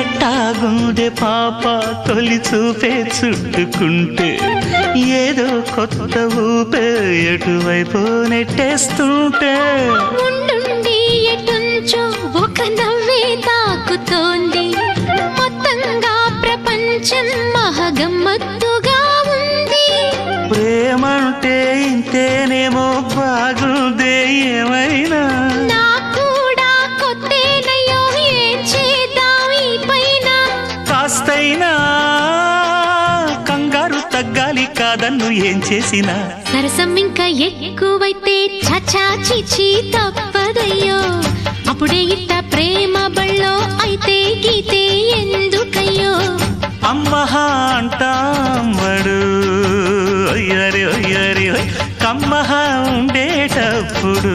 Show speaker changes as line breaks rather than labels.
ఎట్టాగుందే పాప తొలి చూపే చుట్టుకుంటే ఏదో కొత్త ఊపే ఎటువైపు నెట్టేస్తుంటే
ఉండుండి ఎటుంచో ఒక నవ్వే తాకుతోంది మొత్తంగా ప్రపంచం మహగమ్మత్తుగా ఉంది
ప్రేమంటే ఇంతేనేమో బాగుందే ఏమైనా
నాకు కూడా కొత్తేనయ్యో ఏం చేద్దాం ఈ పైన
కాస్తైనా కంగారు తగ్గాలి కాదన్ను ఏం చేసినా
సరసం ఇంకా ఎక్కువైతే చచా చిచి తప్పదయ్యో అప్పుడే ఇట్ట ప్రేమ బళ్ళో అయితే గీతే ఎందుకయ్యో
అమ్మహా అంటాంబడు ఒయ్యరి ఒయ్యరి కమ్మహా ఉండేటప్పుడు